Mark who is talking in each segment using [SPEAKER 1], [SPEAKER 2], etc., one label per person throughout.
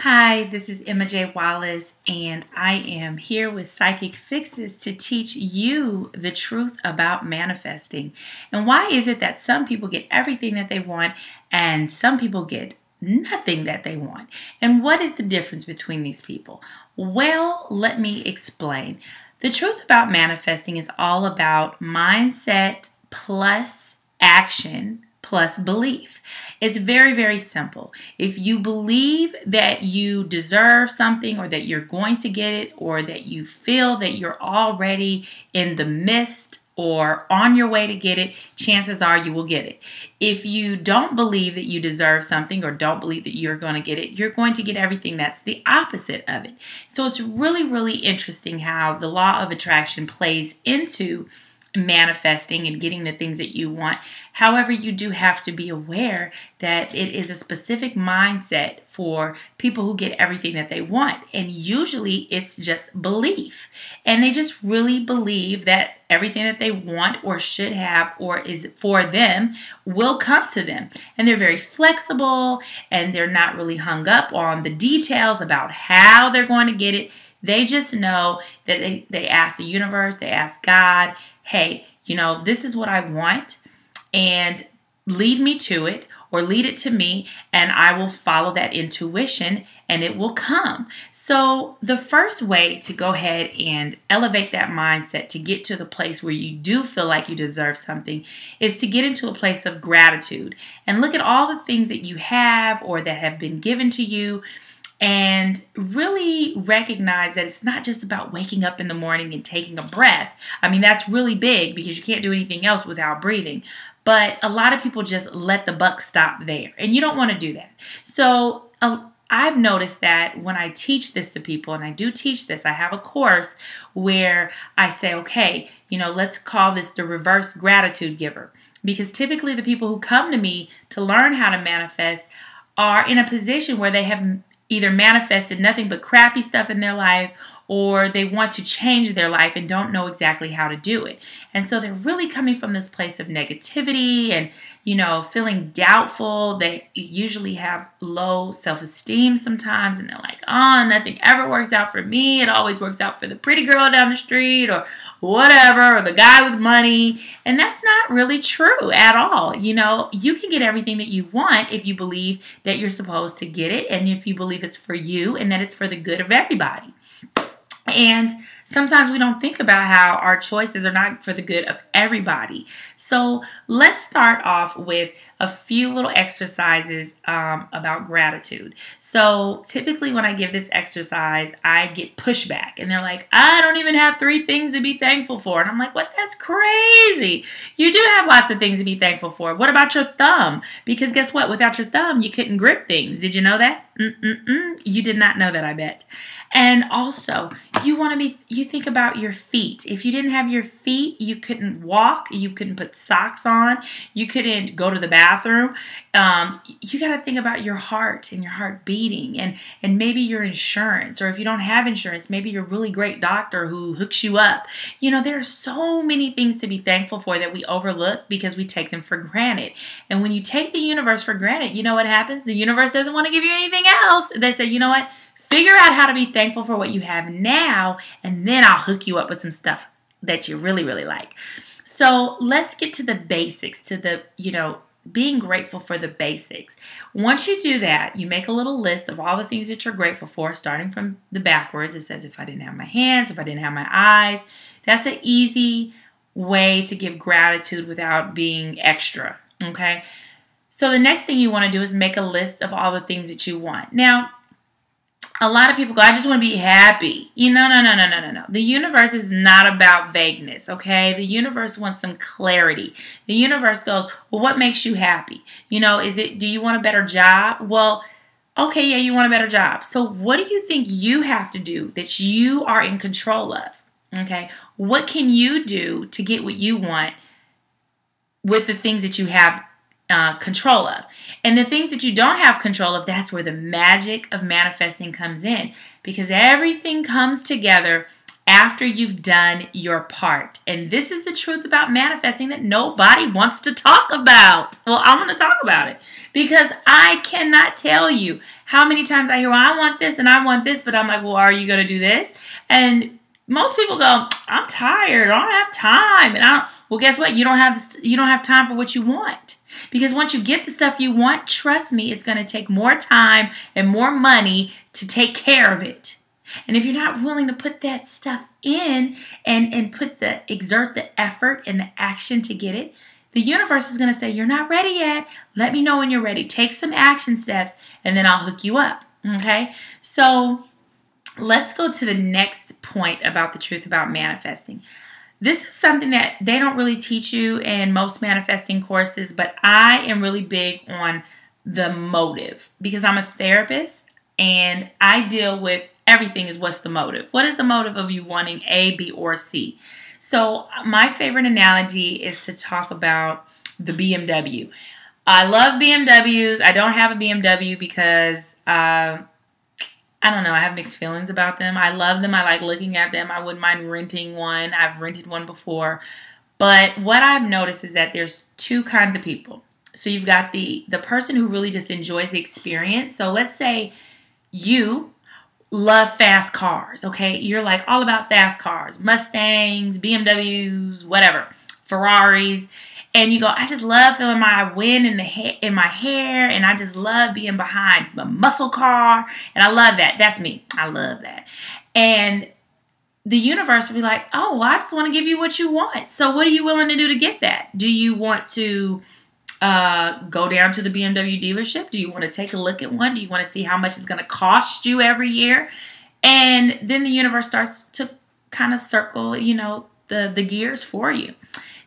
[SPEAKER 1] Hi, this is Emma J. Wallace, and I am here with Psychic Fixes to teach you the truth about manifesting. And why is it that some people get everything that they want and some people get nothing that they want? And what is the difference between these people? Well, let me explain. The truth about manifesting is all about mindset plus action plus belief. It's very, very simple. If you believe that you deserve something or that you're going to get it or that you feel that you're already in the midst or on your way to get it, chances are you will get it. If you don't believe that you deserve something or don't believe that you're going to get it, you're going to get everything that's the opposite of it. So it's really, really interesting how the law of attraction plays into manifesting and getting the things that you want. However, you do have to be aware that it is a specific mindset for people who get everything that they want. And usually it's just belief. And they just really believe that everything that they want or should have or is for them will come to them. And they're very flexible and they're not really hung up on the details about how they're going to get it. They just know that they ask the universe, they ask God, hey, this is what I want, and lead me to it or lead it to me, and I will follow that intuition and it will come. So the first way to go ahead and elevate that mindset to get to the place where you do feel like you deserve something is to get into a place of gratitude and look at all the things that you have or that have been given to you. And really recognize that it's not just about waking up in the morning and taking a breath. I mean, that's really big because you can't do anything else without breathing. But a lot of people just let the buck stop there. And you don't want to do that. So I've noticed that when I teach this to people, and I do teach this, I have a course where I say, okay, let's call this the reverse gratitude giver. Because typically the people who come to me to learn how to manifest are in a position where they have either manifested nothing but crappy stuff in their life, or they want to change their life and don't know exactly how to do it. And so they're really coming from this place of negativity and, feeling doubtful. They usually have low self-esteem sometimes, and they're like, oh, nothing ever works out for me. It always works out for the pretty girl down the street or whatever, or the guy with money. And that's not really true at all. You can get everything that you want if you believe that you're supposed to get it, and if you believe it's for you and that it's for the good of everybody. And sometimes we don't think about how our choices are not for the good of everybody. So let's start off with a few little exercises about gratitude. So typically when I give this exercise, I get pushback. And they're like, I don't even have 3 things to be thankful for. And I'm like, what? That's crazy. You do have lots of things to be thankful for. What about your thumb? Because guess what? Without your thumb, you couldn't grip things. Did you know that? You did not know that, I bet. And also, you think about your feet. If you didn't have your feet, you couldn't walk, you couldn't put socks on, you couldn't go to the bathroom. You got to think about your heart and your heart beating and maybe your insurance, or if you don't have insurance, maybe your really great doctor who hooks you up. There are so many things to be thankful for that we overlook because we take them for granted. And when you take the universe for granted, you know what happens? The universe doesn't want to give you anything else. They say, you know what? Figure out how to be thankful for what you have now, and then I'll hook you up with some stuff that you really, really like. So let's get to the basics, to the, being grateful for the basics. Once you do that, you make a little list of all the things that you're grateful for, starting from the backwards. It says, if I didn't have my hands, if I didn't have my eyes. That's an easy way to give gratitude without being extra, okay? So the next thing you want to do is make a list of all the things that you want. Now, a lot of people go, I just want to be happy. No. The universe is not about vagueness, okay? The universe wants some clarity. The universe goes, well, what makes you happy? Do you want a better job? Well, okay, yeah, you want a better job. So what do you think you have to do that you are in control of? Okay? What can you do to get what you want with the things that you have control of? And the things that you don't have control of, that's where the magic of manifesting comes in, because everything comes together after you've done your part. And this is the truth about manifesting that nobody wants to talk about. Well, I'm going to talk about it because I cannot tell you how many times I hear, well, I want this and I want this, but I'm like, well, are you going to do this? And most people go, I'm tired. I don't have time. And well, guess what? You don't have time for what you want. Because once you get the stuff you want, trust me, it's going to take more time and more money to take care of it. And if you're not willing to put that stuff in and exert the effort and the action to get it, the universe is going to say, you're not ready yet. Let me know when you're ready. Take some action steps and then I'll hook you up. Okay? So let's go to the next point about the truth about manifesting. This is something that they don't really teach you in most manifesting courses, but I am really big on the motive because I'm a therapist and I deal with everything is what's the motive. What is the motive of you wanting A, B, or C? So my favorite analogy is to talk about the BMW. I love BMWs. I don't have a BMW because I don't know. I have mixed feelings about them. I love them. I like looking at them. I wouldn't mind renting one. I've rented one before. But what I've noticed is that there's two kinds of people. So you've got the person who really just enjoys the experience. So let's say you love fast cars, okay? You're like all about fast cars, Mustangs, BMWs, whatever, Ferraris. And you go, I just love feeling my wind in my hair, and I just love being behind a muscle car, and I love that. That's me. I love that. And the universe will be like, oh, well, I just want to give you what you want. So what are you willing to do to get that? Do you want to go down to the BMW dealership? Do you want to take a look at one? Do you want to see how much it's going to cost you every year? And then the universe starts to kind of circle, the gears for you.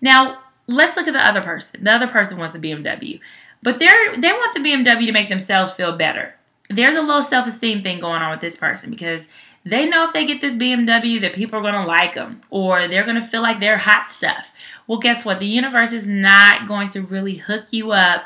[SPEAKER 1] Now, let's look at the other person. The other person wants a BMW, but they want the BMW to make themselves feel better. There's a low self-esteem thing going on with this person because they know if they get this BMW that people are going to like them or they're going to feel like they're hot stuff. Well, guess what? The universe is not going to really hook you up,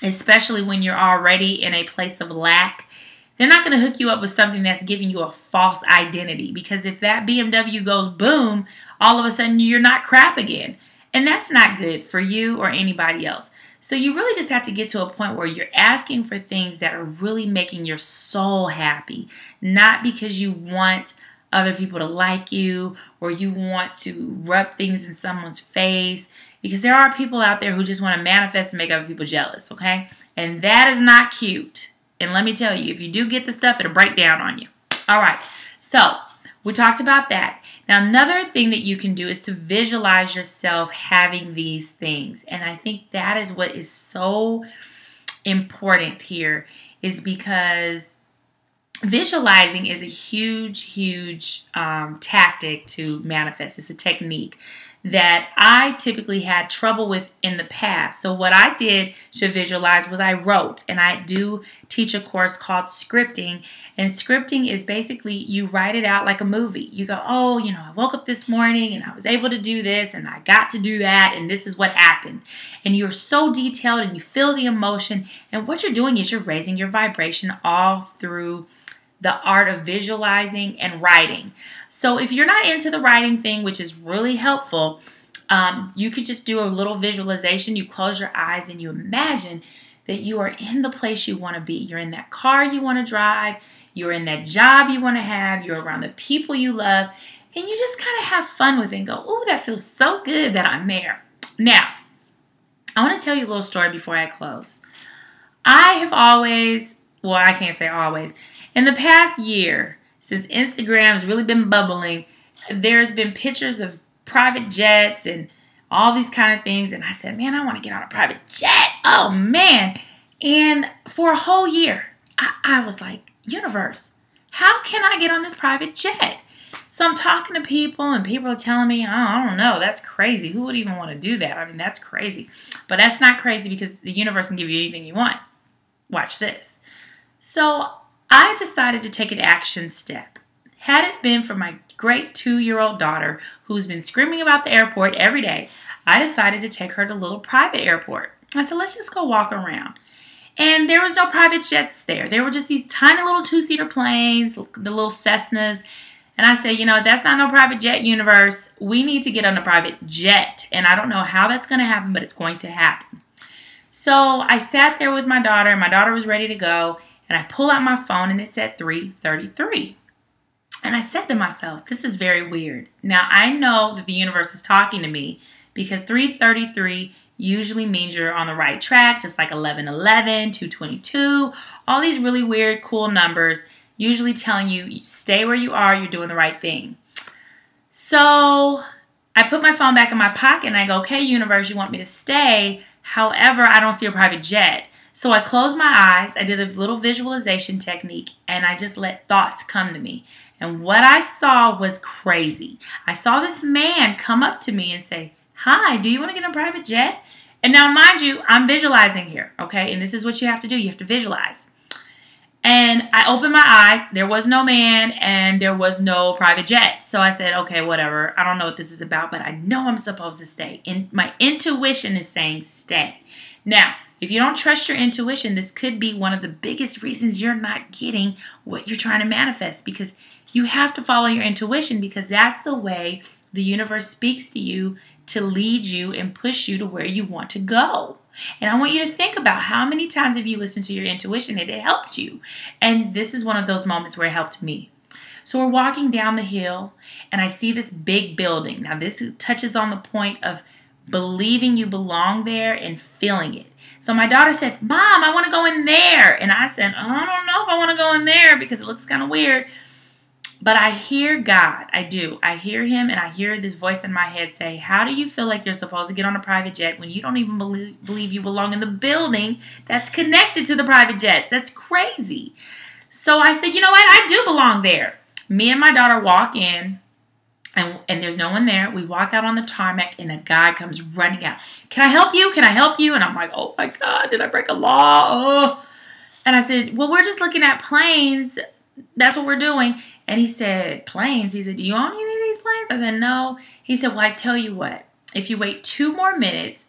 [SPEAKER 1] especially when you're already in a place of lack. They're not going to hook you up with something that's giving you a false identity because if that BMW goes boom, all of a sudden you're not crap again. And that's not good for you or anybody else. So you really just have to get to a point where you're asking for things that are really making your soul happy, not because you want other people to like you or you want to rub things in someone's face, because there are people out there who just want to manifest and make other people jealous, okay? And that is not cute. And let me tell you, if you do get the stuff, it'll break down on you. All right, so we talked about that. Now, another thing that you can do is to visualize yourself having these things. And I think that is what is so important here, is because visualizing is a huge tactic to manifest. It's a technique that I typically had trouble with in the past. So what I did to visualize was I wrote, and I do teach a course called scripting. And scripting is basically you write it out like a movie. You go, oh, I woke up this morning and I was able to do this and I got to do that and this is what happened. And you're so detailed and you feel the emotion. And what you're doing is you're raising your vibration all through the art of visualizing and writing. So if you're not into the writing thing, which is really helpful, you could just do a little visualization. You close your eyes and you imagine that you are in the place you want to be. You're in that car you want to drive. You're in that job you want to have. You're around the people you love. And you just kind of have fun with it and go, oh, that feels so good that I'm there. Now, I want to tell you a little story before I close. I have always, well, I can't say always, in the past year, since Instagram has really been bubbling, there's been pictures of private jets and all these kind of things. And I said, man, I want to get on a private jet. Oh, man. And for a whole year, I was like, universe, how can I get on this private jet? So I'm talking to people and people are telling me, oh, I don't know, that's crazy. Who would even want to do that? I mean, that's crazy. But that's not crazy because the universe can give you anything you want. Watch this. So I decided to take an action step. Had it been for my great 2-year-old daughter who's been screaming about the airport every day, I decided to take her to a little private airport. I said, let's just go walk around. And there was no private jets there. There were just these tiny little 2-seater planes, the little Cessnas. And I said, you know, that's not no private jet, universe. We need to get on a private jet. And I don't know how that's going to happen, but it's going to happen. So I sat there with my daughter, and my daughter was ready to go. And I pull out my phone, and it said 3:33. And I said to myself, this is very weird. Now, I know that the universe is talking to me because 3:33 usually means you're on the right track, just like 11:11, 2:22, all these really weird, cool numbers, usually telling you stay where you are, you're doing the right thing. So I put my phone back in my pocket and I go, okay, universe, you want me to stay. However, I don't see a private jet. So I closed my eyes, I did a little visualization technique, and I just let thoughts come to me. And what I saw was crazy. I saw this man come up to me and say, hi, do you want to get in a private jet? And now, mind you, I'm visualizing here, okay? And this is what you have to do. You have to visualize. And I opened my eyes. There was no man and there was no private jet. So I said, okay, whatever. I don't know what this is about, but I know I'm supposed to stay. And my intuition is saying stay. Now, if you don't trust your intuition, this could be one of the biggest reasons you're not getting what you're trying to manifest, because you have to follow your intuition, because that's the way the universe speaks to you to lead you and push you to where you want to go. And I want you to think about how many times have you listened to your intuition and it helped you. And this is one of those moments where it helped me. So we're walking down the hill and I see this big building. Now this touches on the point of believing you belong there and feeling it. So my daughter said, Mom, I want to go in there. And I said, I don't know if I want to go in there because it looks kind of weird. But I hear God. I do. I hear him, and I hear this voice in my head say, how do you feel like you're supposed to get on a private jet when you don't even believe you belong in the building that's connected to the private jets? That's crazy. So I said, you know what? I do belong there. Me and my daughter walk in, and there's no one there. We walk out on the tarmac, and a guy comes running out. Can I help you? Can I help you? And I'm like, oh, my God, did I break a law? Oh. And I said, well, we're just looking at planes. That's what we're doing. And he said, planes? He said, do you own any of these planes? I said, no. He said, well, I tell you what. If you wait 2 more minutes,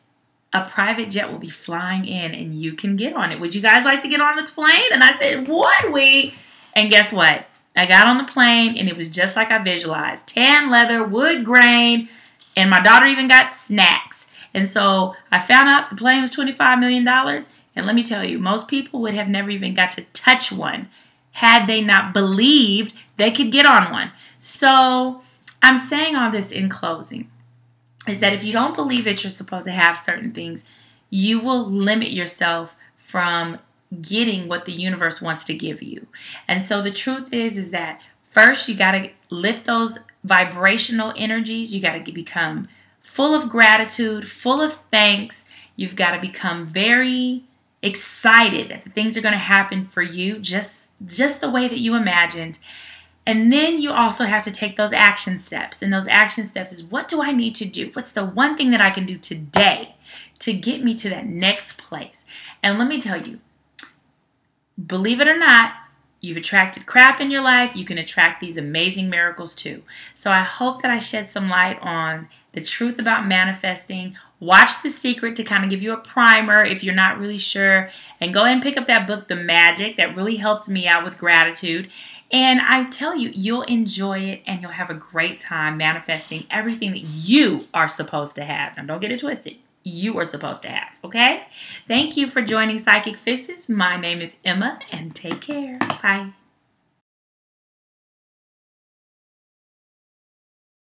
[SPEAKER 1] a private jet will be flying in and you can get on it. Would you guys like to get on the plane? And I said, would we? And guess what? I got on the plane and it was just like I visualized. Tan leather, wood grain, and my daughter even got snacks. And so I found out the plane was $25 million. And let me tell you, most people would have never even got to touch one had they not believed they could get on one. So I'm saying all this in closing is that if you don't believe that you're supposed to have certain things, you will limit yourself from getting what the universe wants to give you. And so the truth is that first you got to lift those vibrational energies. You got to become full of gratitude, full of thanks. You've got to become very excited that the things are going to happen for you just the way that you imagined. And then you also have to take those action steps. And those action steps is, what do I need to do? What's the one thing that I can do today to get me to that next place? And let me tell you, believe it or not, you've attracted crap in your life. You can attract these amazing miracles too. So I hope that I shed some light on the truth about manifesting. Watch The Secret to kind of give you a primer if you're not really sure. And go ahead and pick up that book, The Magic. That really helped me out with gratitude. And I tell you, you'll enjoy it and you'll have a great time manifesting everything that you are supposed to have. Now, don't get it twisted. You are supposed to have, okay? Thank you for joining Psychic Fixes. My name is Emma, and take care. Bye.